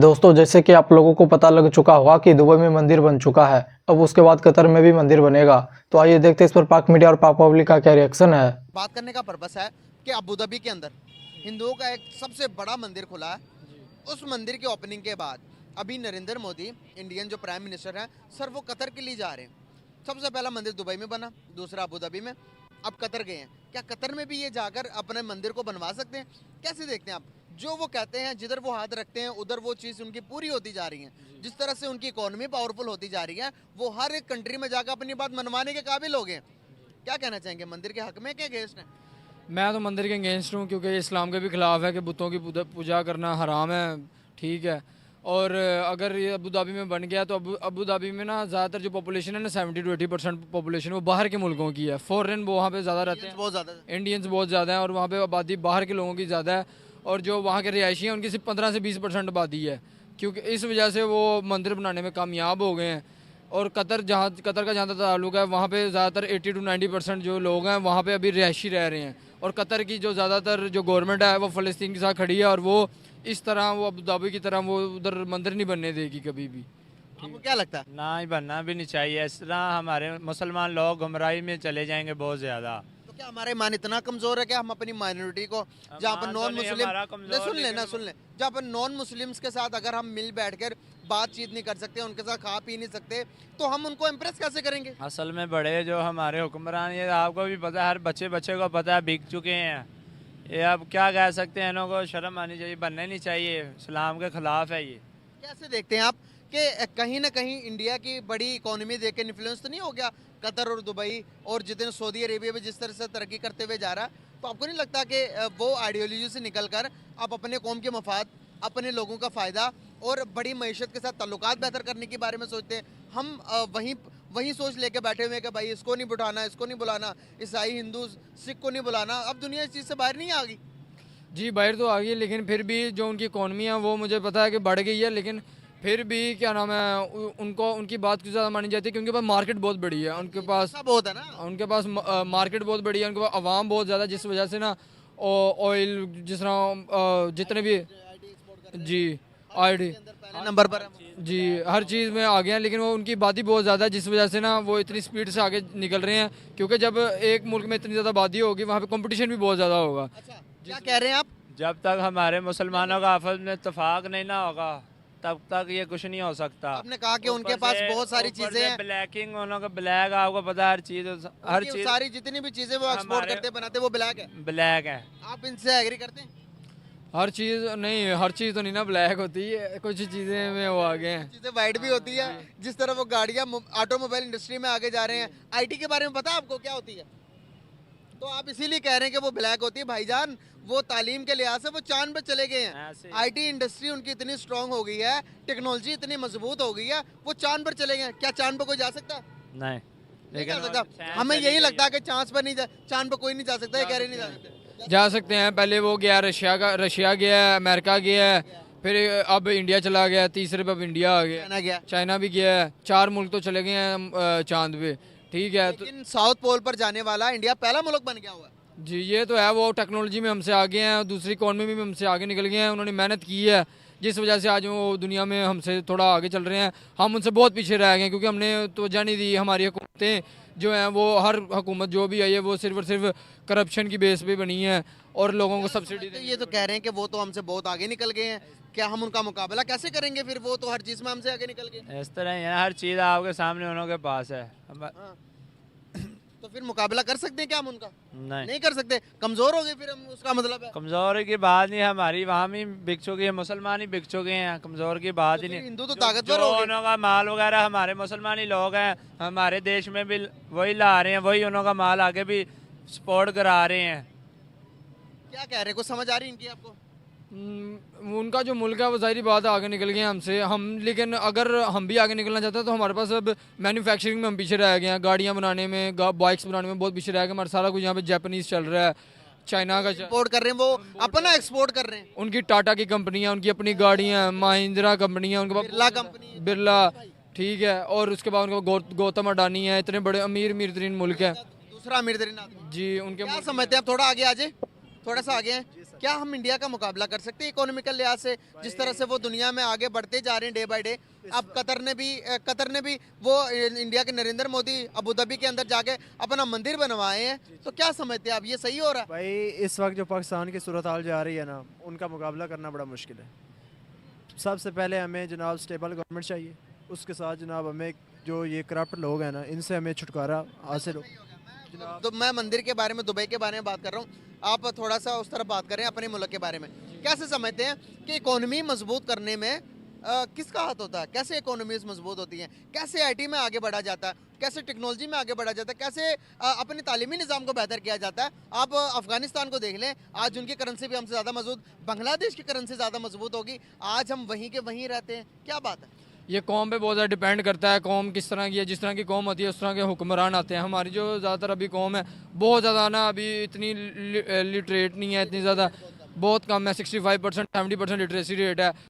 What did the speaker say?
दोस्तों, जैसे कि आप लोगों को पता लग चुका होगा कि दुबई में मंदिर बन चुका है। अब उसके बाद कतर में भी मंदिर बनेगा। तो आइए देखते हैं इस पर पाक मीडिया और पाक पब्लिक का क्या रिएक्शन है। बात करने का पर्पस है कि अबू धाबी के अंदर हिंदुओं का एक सबसे बड़ा मंदिर खुला है। उस मंदिर की ओपनिंग के बाद अभी नरेंद्र मोदी इंडियन जो प्राइम मिनिस्टर हैं सर वो कतर के लिए जा रहे हैं। सबसे पहला मंदिर दुबई में बना, दूसरा अबू धाबी में, अब कतर गए हैं। क्या कतर में भी ये जाकर अपने मंदिर को बनवा सकते हैं? कैसे देखते हैं आप? जो वो कहते हैं जिधर वो हाथ रखते हैं उधर वो चीज़ उनकी पूरी होती जा रही है। जिस तरह से उनकी इकोनॉमी पावरफुल होती जा रही है वो हर एक कंट्री में जाकर अपनी बात मनवाने के काबिल हो गए। क्या कहना चाहेंगे, मंदिर के हक में क्या अगेंस्ट है? मैं तो मंदिर के अगेंस्ट हूँ क्योंकि इस्लाम के भी खिलाफ है कि बुतों की पूजा करना हराम है। ठीक है। और अगर ये अबू धाबी में बन गया तो अबू धाबी में ना ज़्यादातर जो पॉपुलेशन है ना 70 to 80% पॉपुलेशन वो बाहर के मुल्कों की है। फॉरेन वो वहाँ पे ज़्यादा रहते हैं, बहुत ज़्यादा। इंडियंस बहुत ज़्यादा हैं और वहाँ पे आबादी बाहर के लोगों की ज़्यादा है। और जो वहाँ के रिहायशी हैं उनकी सिर्फ 15 से 20% आबादी है, क्योंकि इस वजह से वो मंदिर बनाने में कामयाब हो गए हैं। और कतर का जहाँ तक ताल्लुक है वहाँ पे ज़्यादातर 80 to 90% जो लोग हैं वहाँ पे अभी रिहायशी रह रहे हैं। और कतर की जो ज़्यादातर जो गवर्नमेंट है वो फ़लस्तीन के साथ खड़ी है और वो इस तरह वो अबू धाबी की तरह वो उधर मंदिर नहीं बनने देगी कभी भी। आपको क्या लगता है? ना ही बनना भी नहीं चाहिए। इस तरह हमारे मुसलमान लोग गुमराही में चले जाएंगे बहुत ज़्यादा। तो क्या हमारा ईमान इतना कमजोर है कि हम अपनी माइनॉरिटी को, जहाँ पर ईमान तो नॉन नहीं मुस्लिम, हमारा कमजोर, सुन लेना लेकिन सुन ले, जहाँ पर नॉन मुस्लिम्स के साथ अगर हम मिल बैठकर बातचीत नहीं कर सकते, उनके साथ खा पी नहीं सकते, तो हम उनको इम्प्रेस कैसे करेंगे? असल में बड़े जो हमारे हुक्मरान, ये आपको भी पता है, हर बच्चे को पता है, बिक चुके हैं। ये अब क्या कह सकते हैं, इन्हों को शर्म आनी चाहिए, बनने नहीं चाहिए, इस्लाम के खिलाफ है ये। कैसे देखते हैं आप कि कहीं ना कहीं इंडिया की बड़ी इकोनॉमी देख के इन्फ्लुएंस तो नहीं हो गया कतर और दुबई, और जितने सऊदी अरेबिया में जिस तरह से तरक्की करते हुए जा रहा है, तो आपको नहीं लगता कि वो आइडियोलॉजी से निकलकर आप अपने कौम के मफाद, अपने लोगों का फ़ायदा और बड़ी मईशत के साथ ताल्लुकात बेहतर करने के बारे में सोचते हैं? हम वहीं वहीं सोच लेके बैठे हुए हैं कि भाई इसको नहीं बुलाना, इसको नहीं बुलाना, ईसाई हिंदू सिख को नहीं बुलाना। अब दुनिया इस चीज़ से बाहर नहीं आ गई। जी बाहर तो आ गई है, लेकिन फिर भी जो उनकी इकॉनमी है वो मुझे पता है कि बढ़ गई है, लेकिन फिर भी क्या नाम है उनको उनकी बात कुछ ज़्यादा मानी जाती है क्योंकि उनके पास मार्केट बहुत बड़ी है। उनके पास सब होता है ना। उनके पास मार्केट बहुत बड़ी है, उनके पास आवाम बहुत ज़्यादा, जिस वजह से ना ऑयल जिस तरह जितने भी जी आईडी पहले नंबर पर है। जी हर चीज़ में आ गए हैं, लेकिन वो उनकी आबादी बहुत ज़्यादा है, जिस वजह से ना वो इतनी स्पीड से आगे निकल रहे हैं। क्योंकि जब एक मुल्क में इतनी ज़्यादा आबादी होगी वहाँ पे कंपटीशन भी बहुत ज़्यादा होगा। अच्छा, क्या कह रहे हैं आप? जब तक हमारे मुसलमानों का आपस में इत्तेफाक नहीं ना होगा तब तक ये कुछ नहीं हो सकता। आपने कहा कि उनके पास बहुत सारी चीजें हैं, ब्लैकिंग, उन्होंने ब्लैक, आपको पता है, हर चीज सारी जितनी भी चीजें वो एक्सपोर्ट हमारे- करते बनाते वो ब्लैक है। ब्लैक है। आप इनसे एग्री करते हैं? हर चीज़ नहीं, हर चीज़ तो नहीं ना ब्लैक होती है, कुछ चीज़ें में वो आ गए हैं। चीजें वाइट भी होती है। जिस तरह वो गाड़ियां ऑटोमोबाइल इंडस्ट्री में आगे जा रहे हैं, आईटी के बारे में पता है आपको क्या होती है? तो आप इसीलिए कह रहे हैं कि वो ब्लैक होती है। भाईजान, वो तालीम के लिहाज से वो चांद पे चले गए हैं। ऐसे। आईटी इंडस्ट्री उनकी इतनी स्ट्रांग हो गई है, टेक्नोलॉजी इतनी मजबूत हो गई है, वो चांद पर चले गए हैं। क्या चांद पर कोई जा सकता है? नहीं, नहीं जा लेकिन सकता। हमें यही लगता है कि चांद पर नहीं जा, चांद पर कोई नहीं जा सकता, ये कह रहे नहीं जा सकते। जा सकते हैं। पहले वो गया रशिया गया है, अमेरिका गया है, फिर अब इंडिया चला गया, तीसरे पे अब इंडिया आ गया, कहना गया। चाइना भी गया है। 4 मुल्क तो चले गए हैं चांद पे। ठीक है तो लेकिन साउथ पोल पर जाने वाला इंडिया पहला मुल्क बन गया हुआ है। जी ये तो है, वो टेक्नोलॉजी में हमसे आगे हैं, दूसरी इकॉनमी में भी हमसे आगे निकल गए हैं। उन्होंने मेहनत की है, जिस वजह से आज वो दुनिया में हमसे थोड़ा आगे चल रहे हैं। हम उनसे बहुत पीछे रह गए हैं क्योंकि हमने तवज्जो नहीं दी। हमारी हुकूमतें जो हैं वो हर हुकूमत जो भी आई है वो सिर्फ और सिर्फ करप्शन की बेस पे बनी है और लोगों को सब्सिडी तो ये तो कह रहे हैं कि वो तो हमसे बहुत आगे निकल गए हैं, क्या हम उनका मुकाबला कैसे करेंगे? फिर वो तो हर चीज़ में हमसे आगे निकल गए। इस तरह ही है, हर चीज़ आपके सामने उन्हों के पास है। हाँ। तो फिर मुकाबला कर सकते हैं क्या हम उनका? नहीं, नहीं कर सकते, कमजोर हो गए फिर हम, उसका मतलब है। कमज़ोरी की बात नहीं, हमारी वहाँ भी बिक चुकी है, मुसलमान ही बिक चुके हैं, कमज़ोर की बात ही फिर नहीं। हिंदू तो जो ताकतवर हो गए। उन्हों का माल वगैरह हमारे मुसलमानी लोग हैं, हमारे देश में भी वही ला रहे हैं, वही उन्हों का माल आगे भी सपोर्ट करा रहे हैं। क्या कह रहे हैं, कुछ समझ आ रही है इनकी आपको? उनका जो मुल्क है वो ज़ाहिर बात है आगे निकल गए हैं हमसे। हम लेकिन अगर हम भी आगे निकलना चाहते हैं तो हमारे पास अब मैन्युफैक्चरिंग में हम पीछे रह गए हैं। गाड़ियाँ बनाने में, बाइक्स बनाने में बहुत पीछे रह गए। हमारा सारा कुछ यहाँ पे जापानीज चल रहा है, चाइना का इंपोर्ट कर रहे हैं, वो अपना एक्सपोर्ट कर रहे हैं। उनकी टाटा की कंपनियाँ, उनकी अपनी गाड़ियाँ, महिंद्रा कंपनियाँ, उनके बिरला पास कंपनी, बिरला, ठीक है। और उसके बाद उनका गौतम अडानी है, इतने बड़े अमीर तरीन मुल्क है दूसरा अमीर तरीन आदमी। जी। उनके क्या समझते हैं आप? थोड़ा आगे आ जाए, थोड़ा सा आगे हैं। क्या हम इंडिया का मुकाबला कर सकते हैं इकोनॉमिकल लिहाज से, जिस तरह से वो दुनिया में आगे बढ़ते जा रहे हैं डे बाय डे? अब कतर ने भी वो इंडिया के नरेंद्र मोदी अबू धाबी के अंदर जाके अपना मंदिर बनवाए हैं, तो क्या समझते हैं आप, ये सही हो रहा है? भाई इस वक्त जो पाकिस्तान की सूरत हाल जा रही है ना, उनका मुकाबला करना बड़ा मुश्किल है। सबसे पहले हमें जनाब स्टेबल गवर्नमेंट चाहिए, उसके साथ जनाब हमें जो ये करप्ट लोग हैं ना, इनसे हमें छुटकारा हासिल हो। तो मैं मंदिर के बारे में, दुबई के बारे में बात कर रहा हूँ, आप थोड़ा सा उस तरफ बात करें अपने मुल्क के बारे में। कैसे समझते हैं कि इकोनॉमी मजबूत करने में किसका हाथ होता है? कैसे इकोनॉमीज मजबूत होती हैं? कैसे आईटी में आगे बढ़ा जाता है? कैसे टेक्नोलॉजी में आगे बढ़ा जाता है? कैसे अपने तालीमी निज़ाम को बेहतर किया जाता है? आप अफगानिस्तान को देख लें, आज उनकी करेंसी भी हमसे ज़्यादा मजबूत, बांग्लादेश की करेंसी ज़्यादा मजबूत होगी, आज हम वहीं के वहीं रहते हैं। क्या बात है? ये कौम पे बहुत ज़्यादा डिपेंड करता है, कौम किस तरह की है। जिस तरह की कौम होती है उस तरह के हुक्मरान आते हैं। हमारी जो ज़्यादातर अभी कौम है बहुत ज़्यादा ना अभी इतनी लिटरेट नहीं है, इतनी ज़्यादा बहुत कम है, 65% 70% लिटरेसी रेट है।